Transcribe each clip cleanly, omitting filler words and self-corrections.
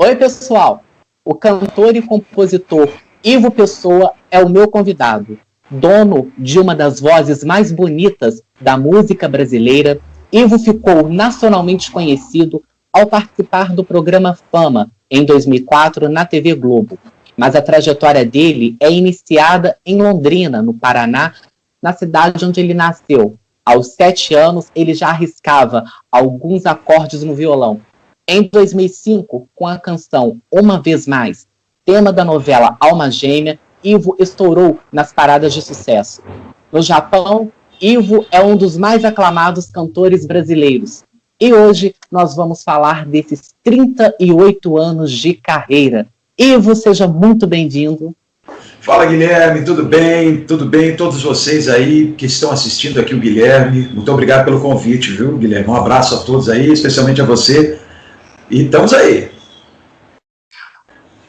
Oi, pessoal! O cantor e compositor Ivo Pessoa é o meu convidado. Dono de uma das vozes mais bonitas da música brasileira, Ivo ficou nacionalmente conhecido ao participar do programa Fama, em 2004, na TV Globo. Mas a trajetória dele é iniciada em Londrina, no Paraná, na cidade onde ele nasceu. Aos 7 anos, ele já arriscava alguns acordes no violão. Em 2005, com a canção Uma Vez Mais, tema da novela Alma Gêmea, Ivo estourou nas paradas de sucesso. No Japão, Ivo é um dos mais aclamados cantores brasileiros. E hoje nós vamos falar desses 38 anos de carreira. Ivo, seja muito bem-vindo. Fala, Guilherme, tudo bem? Tudo bem? Todos vocês aí que estão assistindo aqui o Guilherme, muito obrigado pelo convite, viu, Guilherme? Um abraço a todos aí, especialmente a você. E estamos aí.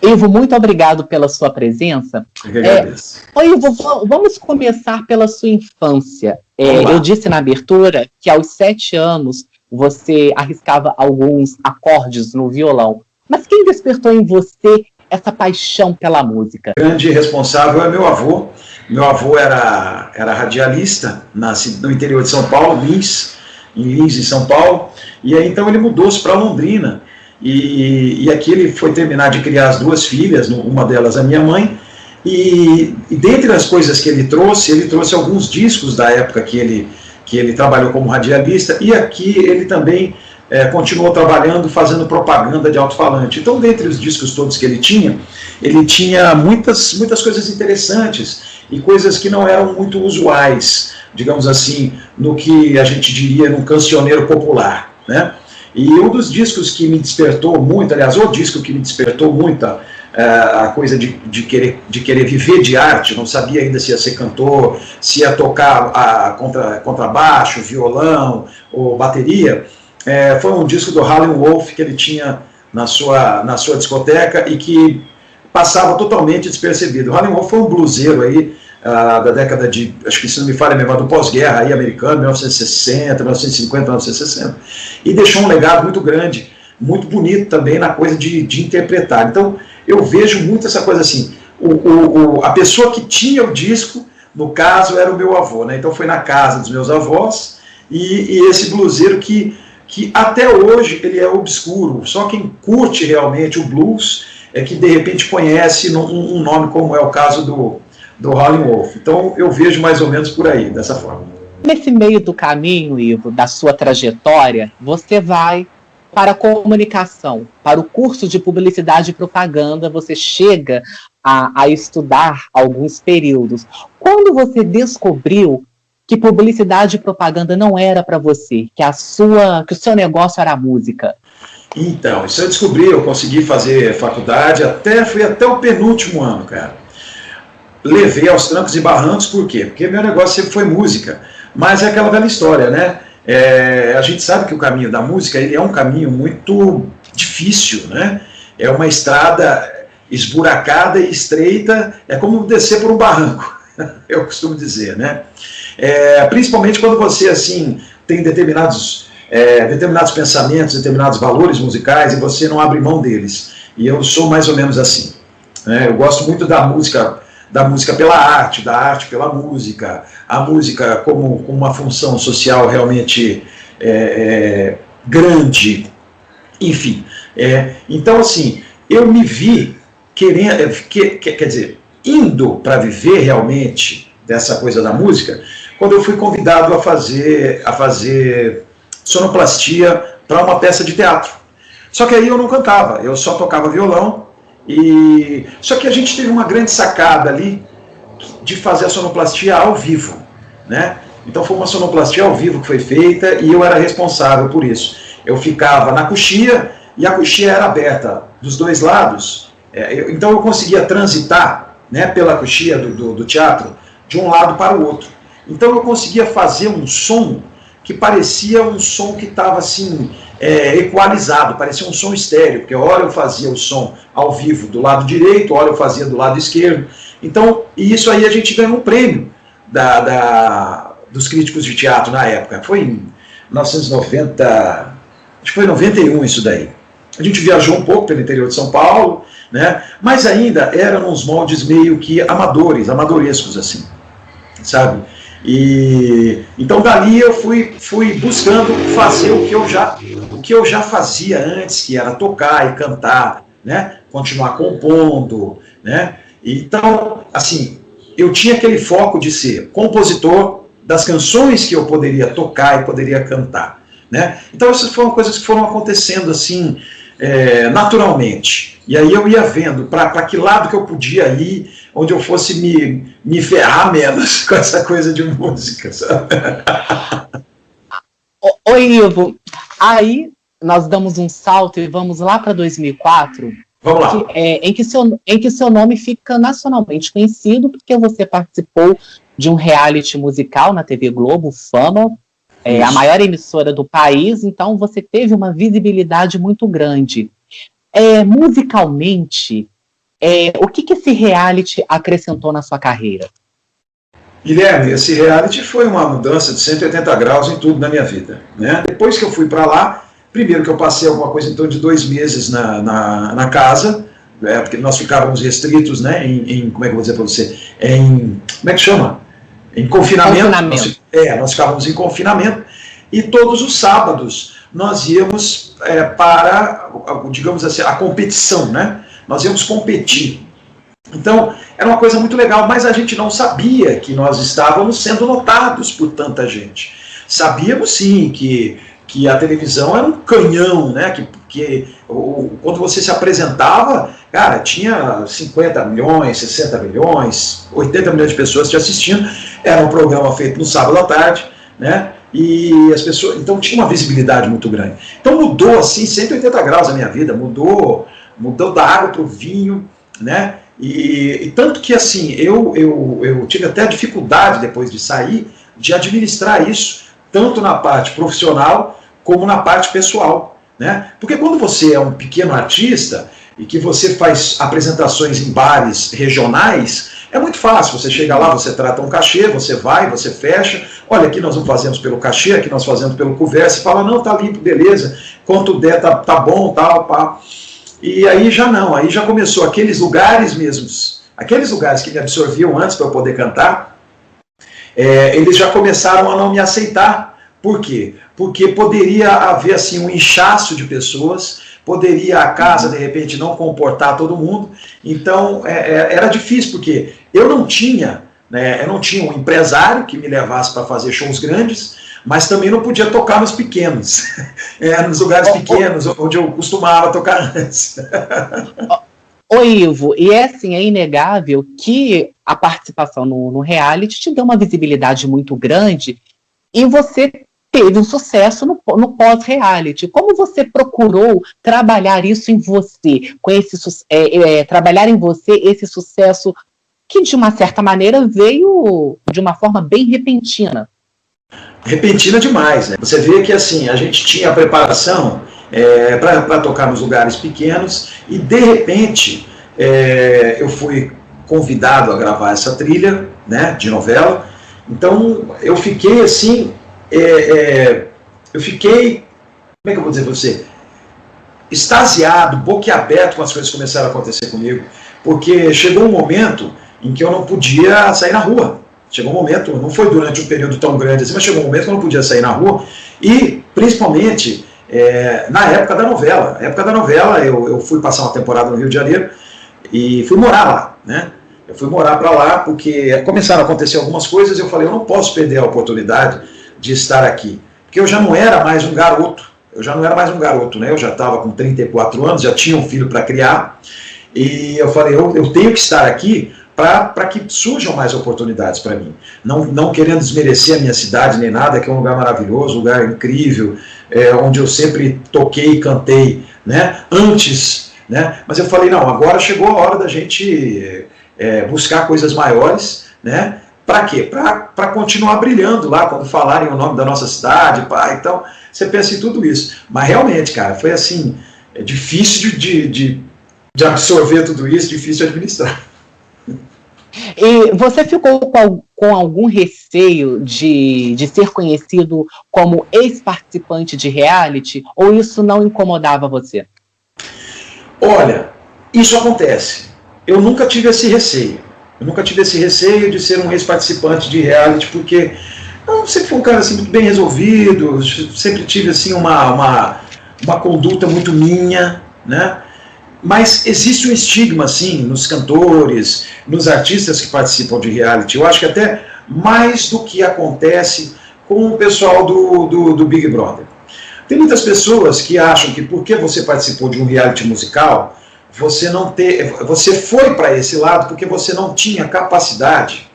Ivo, muito obrigado pela sua presença. Eu que agradeço. Ivo, vamos começar pela sua infância. Eu disse na abertura que aos 7 anos você arriscava alguns acordes no violão. Mas quem despertou em você essa paixão pela música? O grande responsável é meu avô. Meu avô era radialista no interior de São Paulo, em Lins, em São Paulo. E aí então ele mudou-se para Londrina. E aqui ele foi terminar de criar as 2 filhas, uma delas a minha mãe. E dentre as coisas que ele trouxe alguns discos da época que ele trabalhou como radialista. E aqui ele também continuou trabalhando, fazendo propaganda de alto-falante. Então, dentre os discos todos que ele tinha muitas coisas interessantes e coisas que não eram muito usuais, digamos assim, no que a gente diria num cancioneiro popular, né? E um dos discos que me despertou muito, aliás, o disco que me despertou muito a coisa de querer viver de arte, não sabia ainda se ia ser cantor, se ia tocar contrabaixo, violão ou bateria, foi um disco do Howlin' Wolf que ele tinha na sua discoteca e que passava totalmente despercebido. O Howlin' Wolf foi um bluseiro aí, da década de, acho que se não me falha a memória, do pós-guerra aí americano, 1960, 1950, 1960, e deixou um legado muito grande, muito bonito também na coisa de interpretar. Então eu vejo muito essa coisa assim, a pessoa que tinha o disco, no caso, era o meu avô, né? Então foi na casa dos meus avós, e esse bluseiro que até hoje ele é obscuro, só quem curte realmente o blues é que de repente conhece um nome como é o caso do Howlin' Wolf. Então eu vejo mais ou menos por aí, dessa forma. Nesse meio do caminho, Ivo, da sua trajetória, você vai para a comunicação, para o curso de publicidade e propaganda, você chega a estudar alguns períodos. Quando você descobriu que publicidade e propaganda não era para você, que o seu negócio era a música? Então, isso eu descobri, eu consegui fazer faculdade, fui até o penúltimo ano, cara. Levei aos trancos e barrancos, por quê? Porque meu negócio sempre foi música, mas é aquela velha história, né? A gente sabe que o caminho da música ele é um caminho muito difícil, né? É uma estrada esburacada e estreita, é como descer por um barranco, eu costumo dizer, né? Principalmente quando você assim tem determinados pensamentos, determinados valores musicais e você não abre mão deles. E eu sou mais ou menos assim, né? Eu gosto muito da música pela arte, da arte pela música, a música como uma função social realmente grande, enfim. Então, assim, eu me vi querendo, quer dizer, indo para viver realmente dessa coisa da música, quando eu fui convidado a fazer sonoplastia para uma peça de teatro. Só que aí eu não cantava, eu só tocava violão. Só que a gente teve uma grande sacada ali de fazer a sonoplastia ao vivo, né? Então foi uma sonoplastia ao vivo que foi feita e eu era responsável por isso. Eu ficava na coxia e a coxia era aberta dos 2 lados, então eu conseguia transitar, né, pela coxia do teatro de um lado para o outro. Então eu conseguia fazer um som que parecia um som que estava assim, equalizado, parecia um som estéreo, porque hora eu fazia o som ao vivo do lado direito, hora eu fazia do lado esquerdo. Então, e isso aí a gente ganhou um prêmio dos críticos de teatro na época. Foi em 1990, acho que foi em 91 isso daí. A gente viajou um pouco pelo interior de São Paulo, né? Mas ainda eram uns moldes meio que amadorescos, assim, sabe? E então dali eu fui buscando fazer o que eu já fazia antes, que era tocar e cantar, né? Continuar compondo, né? Então, assim, eu tinha aquele foco de ser compositor das canções que eu poderia tocar e poderia cantar, né? Então essas foram coisas que foram acontecendo assim, naturalmente. E aí eu ia vendo para que lado que eu podia ir, onde eu fosse me ferrar menos com essa coisa de música, sabe? Oi, Ivo, aí nós damos um salto e vamos lá para 2004, Vamos lá. em que seu nome fica nacionalmente conhecido, porque você participou de um reality musical na TV Globo, Fama, a maior emissora do país, então você teve uma visibilidade muito grande. Musicalmente, o que esse reality acrescentou na sua carreira? Guilherme, esse reality foi uma mudança de 180 graus em tudo na minha vida, né? Depois que eu fui para lá, primeiro que eu passei alguma coisa em torno de 2 meses na casa, porque nós ficávamos restritos, né, como é que eu vou dizer para você, como é que chama? Em confinamento. Nós ficávamos em confinamento, e todos os sábados nós íamos para, digamos assim, a competição, né? Nós íamos competir. Então, era uma coisa muito legal, mas a gente não sabia que nós estávamos sendo notados por tanta gente. Sabíamos sim que a televisão era um canhão, né? Quando você se apresentava, cara, tinha 50 milhões, 60 milhões, 80 milhões de pessoas te assistindo. Era um programa feito no sábado à tarde, né? E as pessoas, então tinha uma visibilidade muito grande. Então mudou assim 180 graus a minha vida, mudou da água para o vinho, né? E tanto que assim eu tive até dificuldade depois de sair de administrar isso, tanto na parte profissional como na parte pessoal, né? Porque quando você é um pequeno artista e que você faz apresentações em bares regionais, é muito fácil, você chega lá, você trata um cachê, você vai, você fecha, olha, aqui nós não fazemos pelo cachê, aqui nós fazemos pelo couvert, você fala, não, tá limpo, beleza, quanto der, tá bom, tal, pá. E aí já não, aí já começou aqueles lugares mesmos, aqueles lugares que me absorviam antes para eu poder cantar, eles já começaram a não me aceitar. Por quê? Porque poderia haver assim um inchaço de pessoas, poderia a casa de repente não comportar todo mundo, então era difícil, porque eu não tinha um empresário que me levasse para fazer shows grandes, mas também não podia tocar nos pequenos, nos lugares pequenos, onde eu costumava tocar antes. Ô Ivo, e assim, é inegável que a participação no reality te deu uma visibilidade muito grande e você teve um sucesso no pós-reality. Como você procurou trabalhar isso em você, trabalhar em você esse sucesso que, de uma certa maneira, veio de uma forma bem repentina? Repentina demais, né? Você vê que assim, a gente tinha a preparação para tocar nos lugares pequenos e de repente eu fui convidado a gravar essa trilha, né, de novela. Então eu fiquei assim, como é que eu vou dizer para você, extasiado, boquiaberto com as coisas que começaram a acontecer comigo, porque chegou um momento em que eu não podia sair na rua. Chegou um momento, não foi durante um período tão grande assim, mas chegou um momento que eu não podia sair na rua, e principalmente na época da novela. Na época da novela eu fui passar uma temporada no Rio de Janeiro e fui morar lá, né? Eu fui morar para lá porque começaram a acontecer algumas coisas e eu falei, eu não posso perder a oportunidade de estar aqui, porque eu já não era mais um garoto, né? Eu já estava com 34 anos, já tinha um filho para criar, e eu falei, eu tenho que estar aqui para que surjam mais oportunidades para mim. Não querendo desmerecer a minha cidade nem nada, que é um lugar maravilhoso, um lugar incrível, onde eu sempre toquei e cantei, né, antes, né, mas eu falei, não, agora chegou a hora da gente buscar coisas maiores, né, para quê? Para continuar brilhando lá, quando falarem o nome da nossa cidade, pá, então você pensa em tudo isso. Mas realmente, cara, foi assim, difícil de absorver tudo isso, difícil de administrar. E você ficou com algum receio de ser conhecido como ex-participante de reality, ou isso não incomodava você? Olha, isso acontece. Eu nunca tive esse receio. Eu nunca tive esse receio de ser um ex-participante de reality, porque eu sempre fui um cara assim, muito bem resolvido, sempre tive assim, uma conduta muito minha, né? Mas existe um estigma, assim, nos cantores, nos artistas que participam de reality. Eu acho que até mais do que acontece com o pessoal do Big Brother. Tem muitas pessoas que acham que porque você participou de um reality musical, você foi para esse lado porque você não tinha capacidade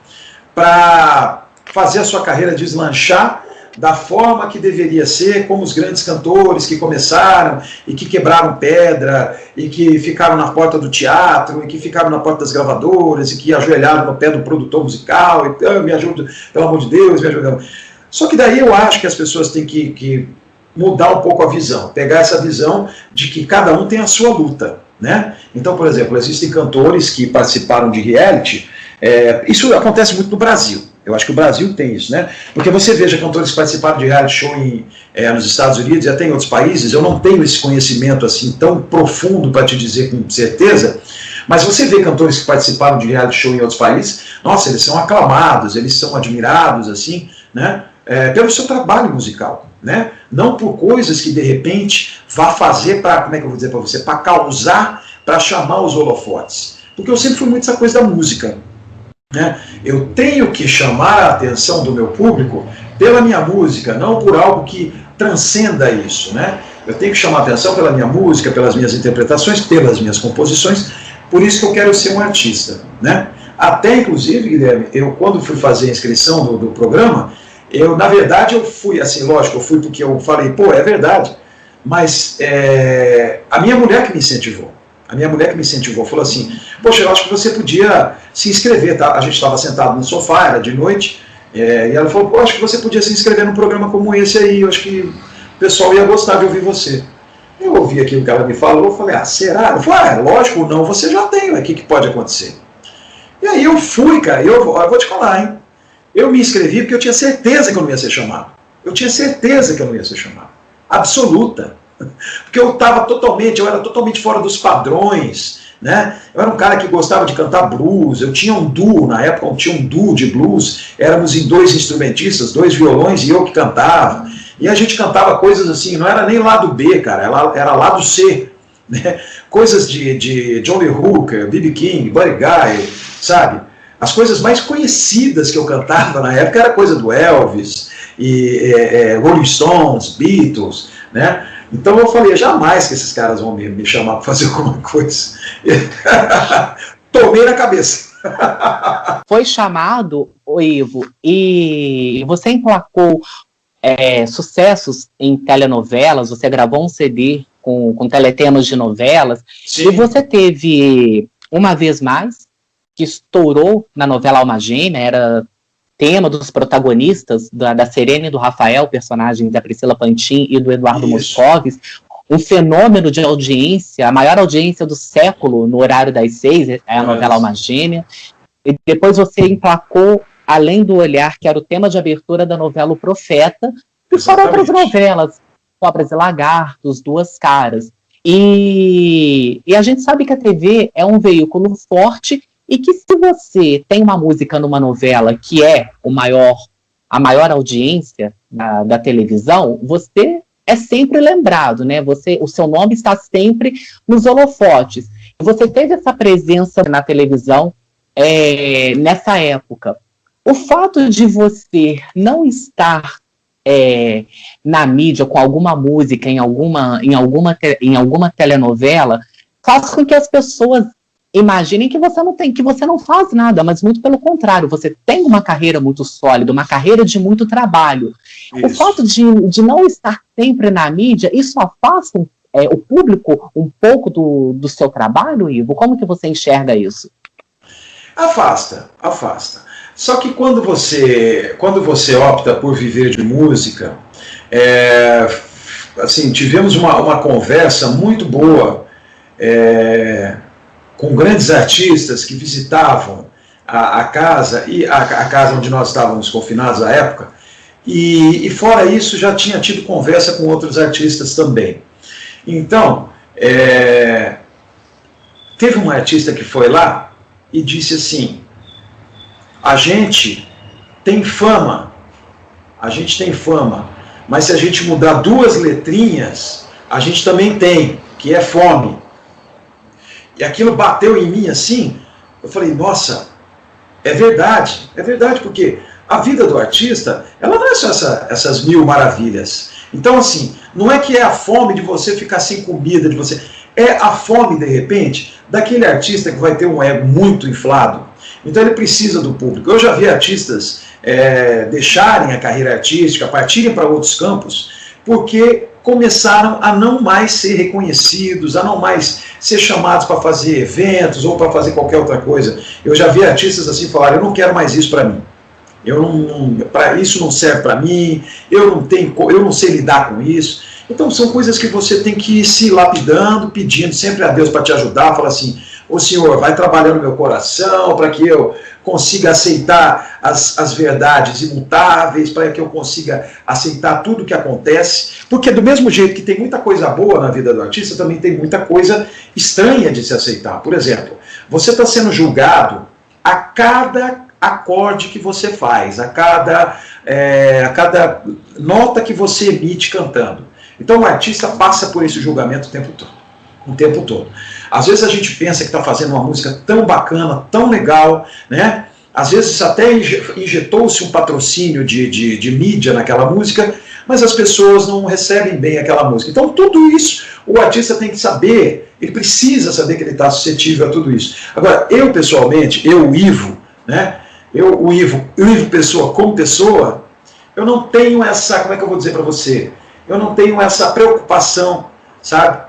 para fazer a sua carreira deslanchar da forma que deveria ser, como os grandes cantores que começaram e que quebraram pedra e que ficaram na porta do teatro e que ficaram na porta das gravadoras e que ajoelharam no pé do produtor musical e me ajuda, pelo amor de Deus, me ajuda. Só que daí eu acho que as pessoas têm que mudar um pouco a visão, pegar essa visão de que cada um tem a sua luta, né? Então, por exemplo, existem cantores que participaram de reality, isso acontece muito no Brasil. Eu acho que o Brasil tem isso, né? Porque você veja cantores que participaram de reality show nos Estados Unidos e até em outros países, eu não tenho esse conhecimento assim tão profundo para te dizer com certeza, mas você vê cantores que participaram de reality show em outros países, nossa, eles são aclamados, eles são admirados, assim, né? Pelo seu trabalho musical, né? Não por coisas que de repente vá fazer para, como é que eu vou dizer para você, para causar, para chamar os holofotes. Porque eu sempre fui muito essa coisa da música, né? Eu tenho que chamar a atenção do meu público pela minha música, não por algo que transcenda isso, né? Eu tenho que chamar a atenção pela minha música, pelas minhas interpretações, pelas minhas composições, por isso que eu quero ser um artista, né? Até, inclusive, Guilherme, eu quando fui fazer a inscrição do programa, na verdade, eu fui, assim, lógico, eu fui porque eu falei, pô, é verdade, mas a minha mulher que me incentivou. A minha mulher que me incentivou, falou assim, poxa, eu acho que você podia se inscrever, tá? A gente estava sentado no sofá, era de noite, e ela falou, pô, acho que você podia se inscrever num programa como esse aí, eu acho que o pessoal ia gostar de ouvir você. Eu ouvi aquilo que ela me falou, eu falei, será? Eu falei, lógico, não, você já tem, o que pode acontecer? E aí eu fui, cara, eu vou te falar, hein? Eu me inscrevi porque eu tinha certeza que eu não ia ser chamado. Eu tinha certeza que eu não ia ser chamado. Absoluta. Porque eu era totalmente fora dos padrões, né? Eu era um cara que gostava de cantar blues, eu tinha um duo, na época eu tinha um duo de blues, éramos em 2 instrumentistas, 2 violões e eu que cantava, e a gente cantava coisas assim, não era nem lado B, cara, era lado C, né? Coisas de John Lee Hooker, B.B. King, Buddy Guy, sabe? As coisas mais conhecidas que eu cantava na época era coisa do Elvis, e Rolling Stones, Beatles, né? Então eu falei, jamais que esses caras vão me chamar para fazer alguma coisa. Tomei na cabeça. Foi chamado, Ivo, e você emplacou sucessos em telenovelas, você gravou um CD com teletemas de novelas, sim. E você teve, uma vez mais, que estourou na novela Alma Gêmea, era tema dos protagonistas, da Serena e do Rafael, personagens da Priscila Pantin e do Eduardo Moscovis, um fenômeno de audiência, a maior audiência do século no horário das 6, é a novela Alma Gêmea, e depois você emplacou Além do Olhar, que era o tema de abertura da novela O Profeta, e foram outras novelas, Cobras e Lagartos, Duas Caras, e a gente sabe que a TV é um veículo forte, e que se você tem uma música numa novela que é a maior audiência da televisão, você é sempre lembrado, né? O seu nome está sempre nos holofotes. E você teve essa presença na televisão nessa época. O fato de você não estar na mídia com alguma música em alguma telenovela faz com que as pessoas imaginem que você não faz nada, mas muito pelo contrário, você tem uma carreira muito sólida, uma carreira de muito trabalho. Isso. O fato de não estar sempre na mídia, isso afasta o público um pouco do seu trabalho, Ivo? Como que você enxerga isso? Afasta. Só que quando você opta por viver de música, assim, tivemos uma conversa muito boa com grandes artistas que visitavam a casa, e a casa onde nós estávamos confinados à época, e fora isso já tinha tido conversa com outros artistas também. Então, teve um artista que foi lá e disse assim: a gente tem fama, mas se a gente mudar 2 letrinhas, a gente também tem, que é fome. E aquilo bateu em mim assim, eu falei, nossa, é verdade, porque a vida do artista, ela não é só essas 1000 maravilhas. Então, assim, não é que é a fome de você ficar sem comida, é a fome, de repente, daquele artista que vai ter um ego muito inflado. Então ele precisa do público. Eu já vi artistas deixarem a carreira artística, partirem para outros campos, porque começaram a não mais ser reconhecidos, a não mais ser chamados para fazer eventos ou para fazer qualquer outra coisa. Eu já vi artistas assim falar: eu não quero mais isso para mim. Isso não serve para mim, eu não sei lidar com isso. Então são coisas que você tem que ir se lapidando, pedindo sempre a Deus para te ajudar, falar assim: ô Senhor, vai trabalhando no meu coração para que eu consiga aceitar as verdades imutáveis, para que eu consiga aceitar tudo que acontece, porque do mesmo jeito que tem muita coisa boa na vida do artista, também tem muita coisa estranha de se aceitar. Por exemplo, você está sendo julgado a cada acorde que você faz, a cada nota que você emite cantando. Então o artista passa por esse julgamento o tempo todo. Às vezes a gente pensa que está fazendo uma música tão bacana, tão legal, né? Às vezes até injetou-se um patrocínio de mídia naquela música, mas as pessoas não recebem bem aquela música. Então tudo isso o artista tem que saber, ele precisa saber que ele está suscetível a tudo isso. Agora, eu pessoalmente, o Ivo, né? O Ivo pessoa como pessoa, eu não tenho essa, como é que eu vou dizer para você? Eu não tenho essa preocupação, sabe?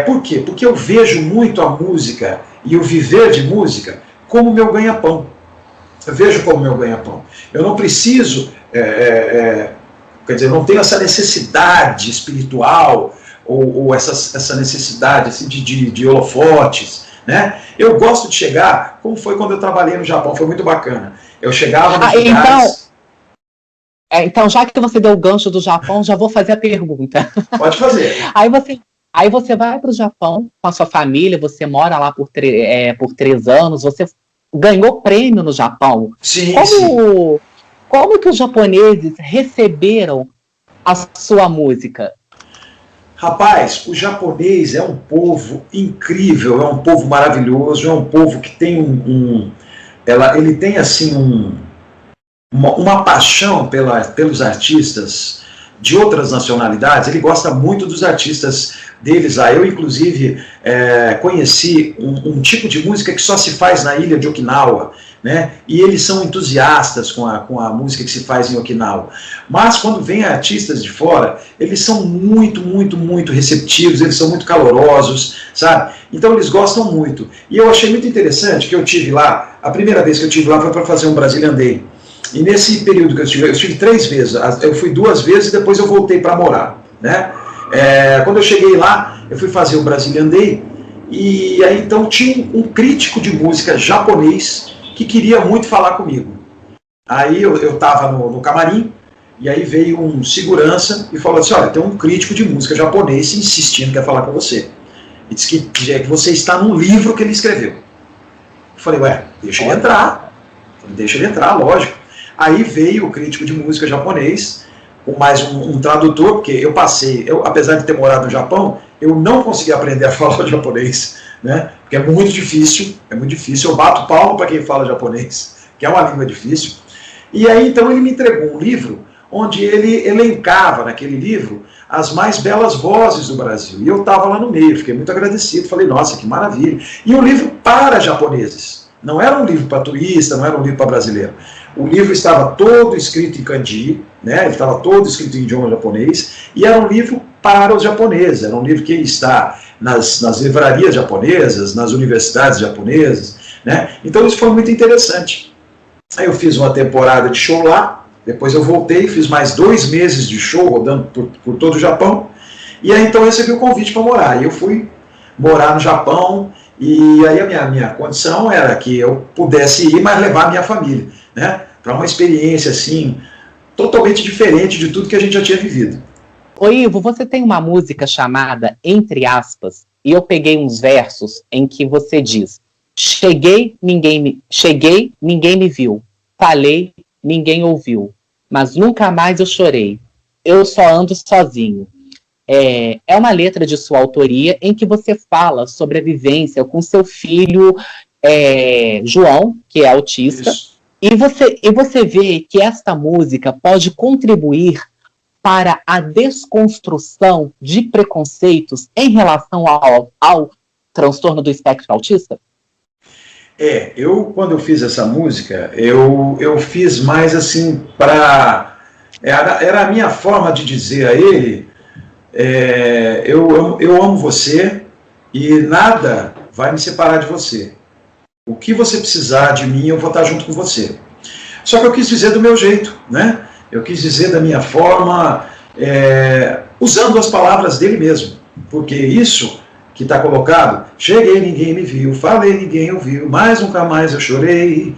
Por quê? Porque eu vejo muito a música e o viver de música como meu ganha-pão. Eu vejo como meu ganha-pão. Eu não preciso, quer dizer, eu não tenho essa necessidade espiritual ou essa necessidade assim, de holofotes, né? Eu gosto de chegar, como foi quando eu trabalhei no Japão, foi muito bacana. Eu chegava nos lugares... Então, já que você deu o gancho do Japão, já vou fazer a pergunta. Pode fazer. Aí você vai para o Japão com a sua família, você mora lá por 3 anos, você ganhou prêmio no Japão. Sim, como que os japoneses receberam a sua música? Rapaz, o japonês é um povo incrível, é um povo maravilhoso, é um povo que tem ele tem assim uma paixão pelos artistas de outras nacionalidades. Ele gosta muito dos artistas deles lá. Eu, inclusive, conheci um tipo de música que só se faz na ilha de Okinawa, né? E eles são entusiastas com a música que se faz em Okinawa. Mas quando vem artistas de fora, eles são muito, muito, muito receptivos, eles são muito calorosos, sabe? Então eles gostam muito. E eu achei muito interessante que eu tive lá, a primeira vez que eu tive lá foi para fazer um Brazilian Day. E nesse período que eu estive 3 vezes, eu fui 2 vezes e depois eu voltei para morar, né? Quando eu cheguei lá, eu fui fazer o Brazilian Day, e aí então tinha um crítico de música japonês que queria muito falar comigo. Aí eu estava no camarim, e aí veio um segurança e falou assim: olha, tem um crítico de música japonês insistindo que quer falar com você. E disse que você está num livro que ele escreveu. Eu falei: ué, deixa ele entrar. Deixa ele entrar, lógico. Aí veio o crítico de música japonês, com mais um tradutor, porque eu apesar de ter morado no Japão, eu não consegui aprender a falar o japonês, né? Porque é muito difícil, eu bato palma para quem fala japonês, que é uma língua difícil. E aí então ele me entregou um livro, onde ele elencava naquele livro as mais belas vozes do Brasil, e eu estava lá no meio, fiquei muito agradecido, falei: nossa, que maravilha. E um livro para japoneses, não era um livro para turista, não era um livro para brasileiro. O livro estava todo escrito em kanji, né? Ele estava todo escrito em idioma japonês, e era um livro para os japoneses, era um livro que está nas livrarias japonesas, nas universidades japonesas, né? Então isso foi muito interessante. Aí eu fiz uma temporada de show lá, depois eu voltei, fiz mais 2 meses de show, rodando por todo o Japão, e aí então eu recebi o convite para morar, e eu fui morar no Japão, e aí a minha condição era que eu pudesse ir, mas levar a minha família, né? Para uma experiência assim, totalmente diferente de tudo que a gente já tinha vivido. Ô Ivo, você tem uma música chamada Entre Aspas, e eu peguei uns versos em que você diz: cheguei, ninguém me viu. Falei, ninguém ouviu. Mas nunca mais eu chorei. Eu só ando sozinho. É uma letra de sua autoria em que você fala sobre a vivência com seu filho João, que é autista. Isso. E você vê que esta música pode contribuir para a desconstrução de preconceitos em relação ao transtorno do espectro autista? Quando eu fiz essa música, eu fiz mais assim para... Era a minha forma de dizer a ele, eu amo você e nada vai me separar de você. O que você precisar de mim, eu vou estar junto com você. Só que eu quis dizer do meu jeito, né? Eu quis dizer da minha forma, usando as palavras dele mesmo. Porque isso que está colocado, cheguei, ninguém me viu, falei, ninguém ouviu, mas nunca mais eu chorei,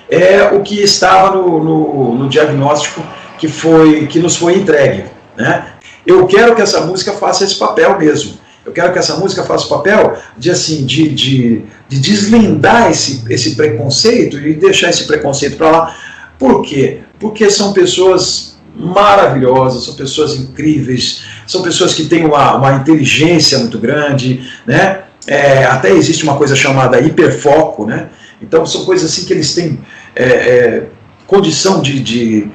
é o que estava no diagnóstico que nos foi entregue, né? Eu quero que essa música faça esse papel mesmo. Eu quero que essa música faça o papel de deslindar esse preconceito e deixar esse preconceito para lá. Por quê? Porque são pessoas maravilhosas, são pessoas incríveis, são pessoas que têm uma inteligência muito grande, né? Até existe uma coisa chamada hiperfoco, né? Então são coisas assim que eles têm condição de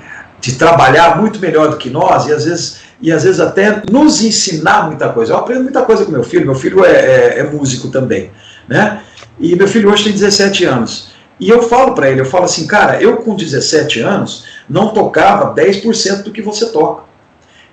trabalhar muito melhor do que nós, e às vezes até nos ensinar muita coisa. Eu aprendo muita coisa com meu filho é músico também, né? E meu filho hoje tem 17 anos. E eu falo para ele, eu falo assim, cara, eu com 17 anos não tocava 10% do que você toca.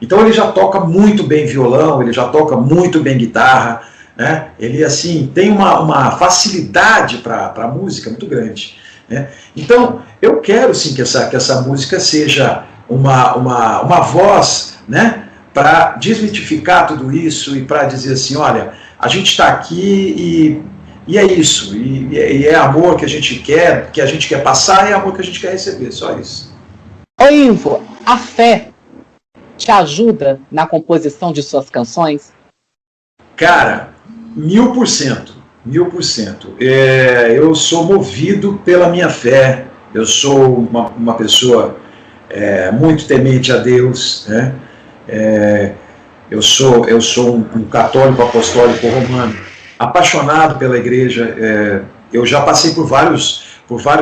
Então ele já toca muito bem violão, ele já toca muito bem guitarra, né? Ele assim tem uma facilidade para música muito grande, né? Então eu quero sim que essa música seja uma voz, né, para desmitificar tudo isso e para dizer assim, olha, a gente está aqui e é isso, e é amor que a gente quer passar, e é amor que a gente quer receber, só isso. Ô Ivo, a fé te ajuda na composição de suas canções? Cara, 1000%. Eu sou movido pela minha fé, eu sou uma pessoa muito temente a Deus, né? Eu sou um católico apostólico romano, apaixonado pela igreja. Eu já passei por vários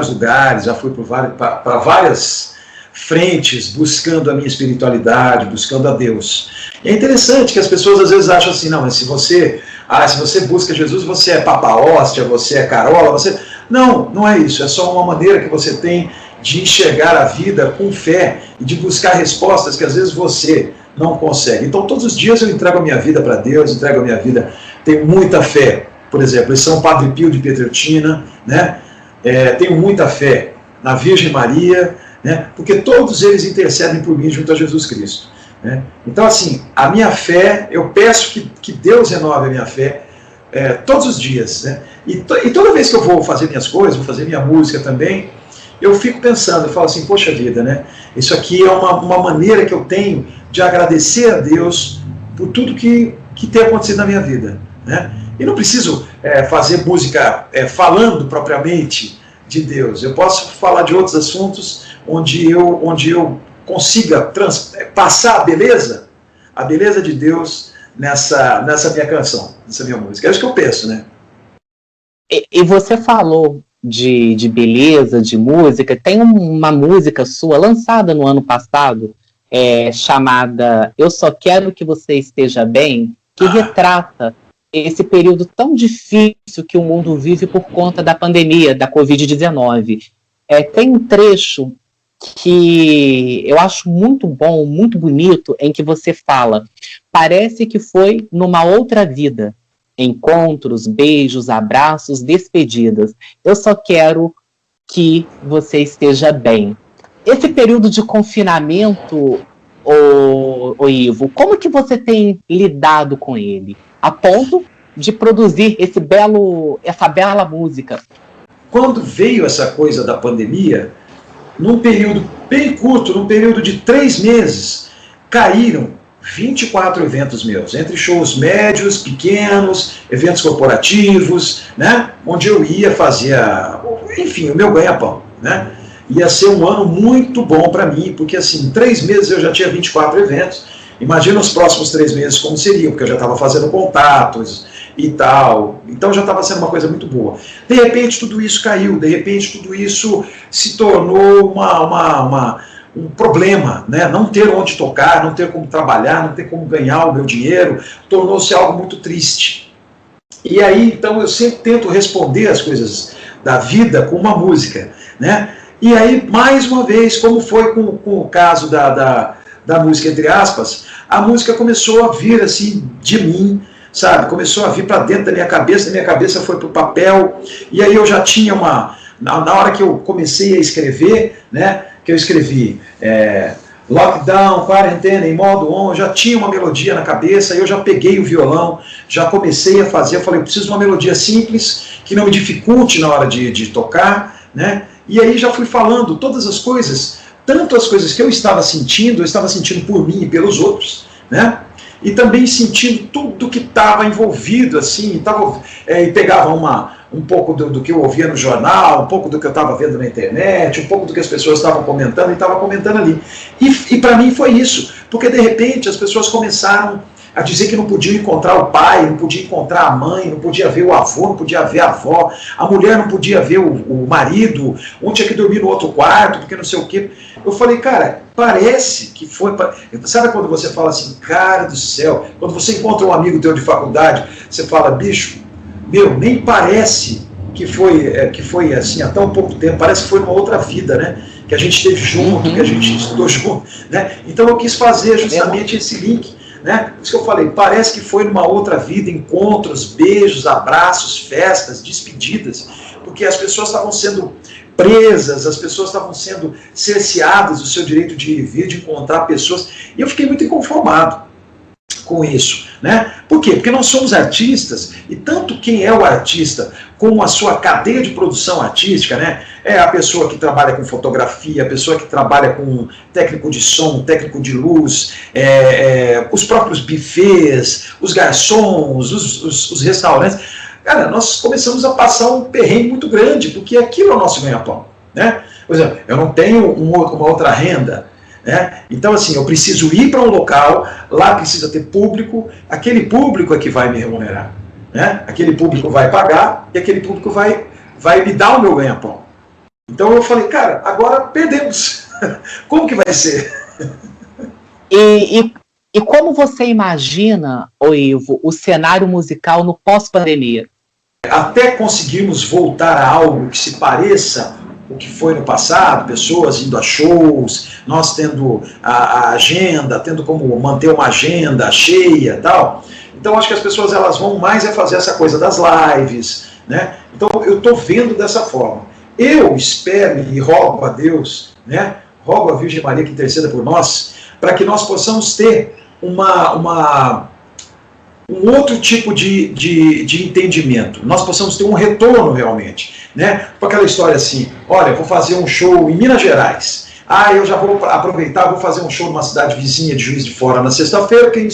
lugares, já fui para várias frentes, buscando a minha espiritualidade, buscando a Deus. E é interessante que as pessoas às vezes acham assim, não, mas se você busca Jesus, você é Papa Hóstia, você é Carola, Não é isso, é só uma maneira que você tem de enxergar a vida com fé e de buscar respostas que às vezes você não consegue. Então todos os dias eu entrego a minha vida para Deus, tenho muita fé, por exemplo, em São Padre Pio de Pietrelcina, né? Tenho muita fé na Virgem Maria, né? Porque todos eles intercedem por mim junto a Jesus Cristo, né? Então assim, a minha fé, eu peço que Deus renove a minha fé todos os dias, né? E toda vez que eu vou fazer minhas coisas, vou fazer minha música também, eu fico pensando, eu falo assim, poxa vida, né? Isso aqui é uma maneira que eu tenho de agradecer a Deus por tudo que tem acontecido na minha vida, né? E não preciso fazer música falando propriamente de Deus. Eu posso falar de outros assuntos onde eu consiga passar a beleza de Deus nessa minha canção, nessa minha música. É isso que eu penso, né? E você falou de beleza, de música. Tem uma música sua lançada no ano passado, chamada Eu Só Quero Que Você Esteja Bem, que retrata esse período tão difícil que o mundo vive por conta da pandemia, da Covid-19. Tem um trecho que eu acho muito bom, muito bonito, em que você fala: parece que foi numa outra vida. Encontros, beijos, abraços, despedidas. Eu só quero que você esteja bem. Esse período de confinamento, ô Ivo, como que você tem lidado com ele? A ponto de produzir essa bela música. Quando veio essa coisa da pandemia, num período bem curto, num período de 3 meses, caíram 24 eventos meus, entre shows médios, pequenos, eventos corporativos, né, onde eu ia fazer, enfim, o meu ganha-pão, né. Ia ser um ano muito bom para mim, porque assim, em 3 meses eu já tinha 24 eventos. Imagina os próximos 3 meses como seriam, porque eu já estava fazendo contatos e tal. Então já estava sendo uma coisa muito boa. De repente tudo isso caiu, de repente tudo isso se tornou um problema, né? Não ter onde tocar, não ter como trabalhar, não ter como ganhar o meu dinheiro, tornou-se algo muito triste. E aí, então, eu sempre tento responder as coisas da vida com uma música, né? E aí, mais uma vez, como foi com o caso da música, entre aspas, a música começou a vir assim de mim, sabe? Começou a vir para dentro da minha cabeça foi para o papel, e aí eu já tinha na hora que eu comecei a escrever, né? Que eu escrevi lockdown, quarentena, em modo on, já tinha uma melodia na cabeça, eu já peguei o violão, já comecei a fazer, eu falei, eu preciso de uma melodia simples, que não me dificulte na hora de tocar, né? E aí já fui falando todas as coisas, tanto as coisas que eu estava sentindo por mim e pelos outros, né? E também sentindo tudo que estava envolvido, assim, e pegava um pouco do que eu ouvia no jornal, um pouco do que eu estava vendo na internet, um pouco do que as pessoas estavam comentando e estava comentando ali. E para mim foi isso, porque de repente as pessoas começaram a dizer que não podia encontrar o pai, não podia encontrar a mãe, não podia ver o avô, não podia ver a avó, a mulher não podia ver o marido, um tinha que dormir no outro quarto, porque não sei o quê. Eu falei, cara, parece que foi... Sabe quando você fala assim, cara do céu, quando você encontra um amigo teu de faculdade, você fala, bicho, meu, nem parece que foi assim há tão pouco tempo, parece que foi numa outra vida, né? Que a gente esteve junto, que a gente estudou junto, né? Então eu quis fazer justamente esse link, né? Por isso que eu falei, parece que foi numa outra vida, encontros, beijos, abraços, festas, despedidas, porque as pessoas estavam sendo presas, as pessoas estavam sendo cerceadas do seu direito de ir e vir, de encontrar pessoas, e eu fiquei muito inconformado com isso, né? Por quê? Porque nós somos artistas, e tanto quem é o artista como a sua cadeia de produção artística, né? É a pessoa que trabalha com fotografia, a pessoa que trabalha com técnico de som, técnico de luz, os próprios buffets, os garçons, os restaurantes. Cara, nós começamos a passar um perrengue muito grande, porque aquilo é o nosso ganha-pão, né? Por exemplo, eu não tenho uma outra renda, né? Então, assim, eu preciso ir para um local, lá precisa ter público, aquele público é que vai me remunerar, né? Aquele público vai pagar e aquele público vai me dar o meu ganha-pão. Então eu falei, cara, agora perdemos. Como que vai ser? E como você imagina, Ivo, o cenário musical no pós-pandemia? Até conseguirmos voltar a algo que se pareça o que foi no passado, pessoas indo a shows, nós tendo a agenda, tendo como manter uma agenda cheia e tal. Então acho que as pessoas elas vão mais fazer essa coisa das lives, né? Então eu estou vendo dessa forma. Eu espero e rogo a Deus, né? Rogo a Virgem Maria que interceda por nós, para que nós possamos ter um outro tipo de entendimento, nós possamos ter um retorno realmente, né? Com aquela história assim, olha, vou fazer um show em Minas Gerais, eu já vou aproveitar, vou fazer um show numa cidade vizinha de Juiz de Fora na sexta-feira, porque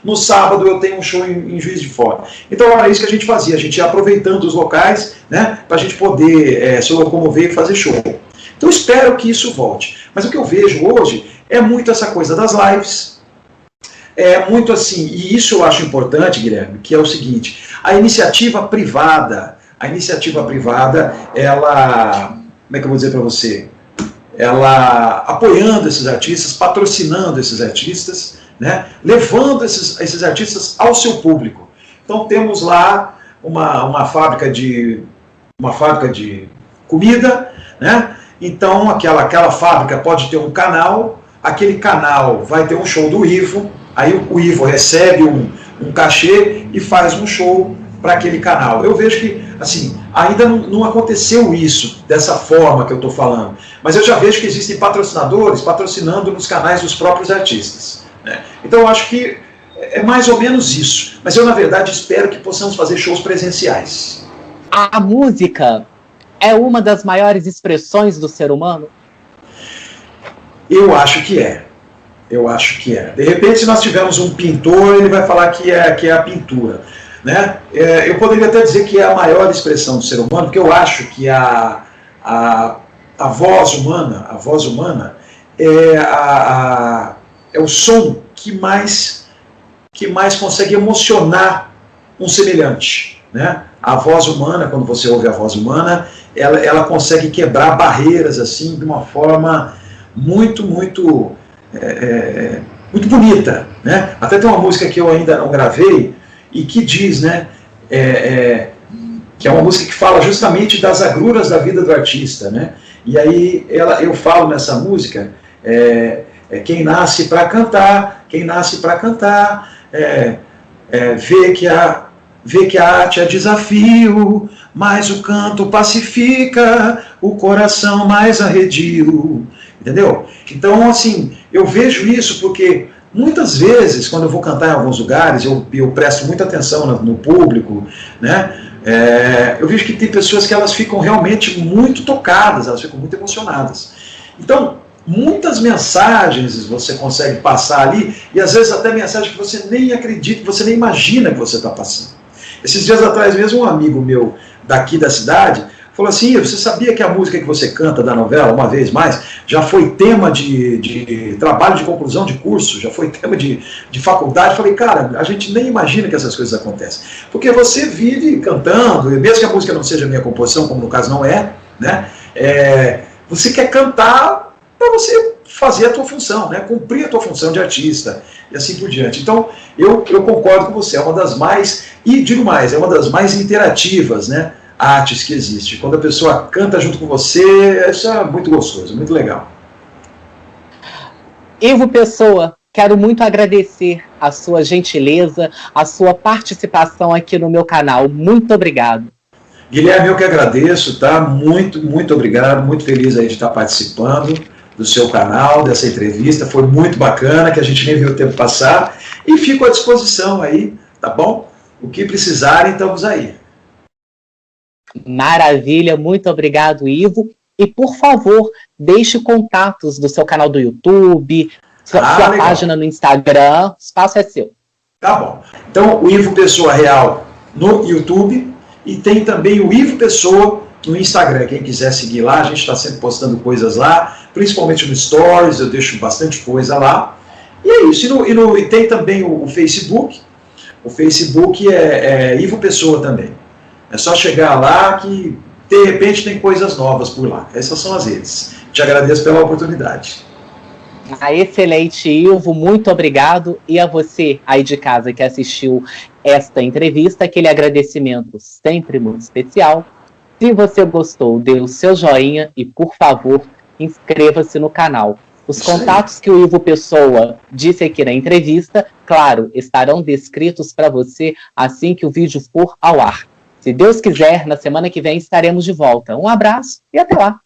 no sábado eu tenho um show em Juiz de Fora. Então era isso que a gente fazia, a gente ia aproveitando os locais, né, para a gente poder se locomover e fazer show. Então espero que isso volte. Mas o que eu vejo hoje é muito essa coisa das lives, é muito assim, e isso eu acho importante, Guilherme, que é o seguinte, a iniciativa privada, ela, como é que eu vou dizer para você? Ela apoiando esses artistas, patrocinando esses artistas, né, levando esses artistas ao seu público. Então temos lá uma fábrica de comida, né? Então aquela fábrica pode ter um canal, aquele canal vai ter um show do Ivo, aí o Ivo recebe um cachê e faz um show para aquele canal. Eu vejo que, assim, ainda não aconteceu isso dessa forma que eu estou falando, mas eu já vejo que existem patrocinadores patrocinando nos canais dos próprios artistas, né? Então eu acho que é mais ou menos isso, mas eu na verdade espero que possamos fazer shows presenciais. A música é uma das maiores expressões do ser humano? Eu acho que é. Eu acho que é. De repente, se nós tivermos um pintor, ele vai falar que é a pintura. Né? Eu poderia até dizer que é a maior expressão do ser humano, porque eu acho que a voz humana é o som que mais consegue emocionar um semelhante. Né? A voz humana, quando você ouve a voz humana, ela consegue quebrar barreiras assim de uma forma muito bonita. Né? Até tem uma música que eu ainda não gravei e que diz, né, que é uma música que fala justamente das agruras da vida do artista. Né? E aí eu falo nessa música, quem nasce para cantar, vê que a arte é desafio, mas o canto pacifica o coração mais arredio. Entendeu? Então, assim, eu vejo isso porque muitas vezes, quando eu vou cantar em alguns lugares, eu presto muita atenção no público, né? Eu vejo que tem pessoas que elas ficam realmente muito tocadas, elas ficam muito emocionadas. Então, muitas mensagens você consegue passar ali, e às vezes até mensagens que você nem acredita, que você nem imagina que você está passando. Esses dias atrás mesmo, um amigo meu daqui da cidade falou assim: você sabia que a música que você canta da novela, Uma Vez Mais, já foi tema de trabalho de conclusão de curso, já foi tema de faculdade? Eu falei, cara, a gente nem imagina que essas coisas acontecem. Porque você vive cantando, e mesmo que a música não seja a minha composição, como no caso não é, né? Você quer cantar para você fazer a tua função, né? Cumprir a tua função de artista, e assim por diante. Então, eu concordo com você, é uma das mais, e digo mais, é uma das mais interativas, né, artes que existe. Quando a pessoa canta junto com você, isso é muito gostoso, muito legal. Ivo Pessoa, quero muito agradecer a sua gentileza, a sua participação aqui no meu canal. Muito obrigado. Guilherme, eu que agradeço, tá? Muito obrigado, muito feliz aí de estar participando do seu canal, dessa entrevista, foi muito bacana, que a gente nem viu o tempo passar, e fico à disposição aí, tá bom? O que precisarem, estamos aí. Maravilha, muito obrigado, Ivo. E, por favor, deixe contatos do seu canal do YouTube, sua página no Instagram, o espaço é seu. Tá bom. Então, o Ivo Pessoa Real no YouTube, e tem também o Ivo Pessoa no Instagram. Quem quiser seguir lá, a gente está sempre postando coisas lá, principalmente no Stories, eu deixo bastante coisa lá. E é isso. E tem também o Facebook. O Facebook é Ivo Pessoa também. É só chegar lá que, de repente, tem coisas novas por lá. Essas são as redes. Te agradeço pela oportunidade. Excelente, Ivo. Muito obrigado. E a você aí de casa que assistiu esta entrevista, aquele agradecimento sempre muito especial. Se você gostou, dê o seu joinha e, por favor, inscreva-se no canal. Os contatos que o Ivo Pessoa disse aqui na entrevista, claro, estarão descritos para você assim que o vídeo for ao ar. Se Deus quiser, na semana que vem estaremos de volta. Um abraço e até lá!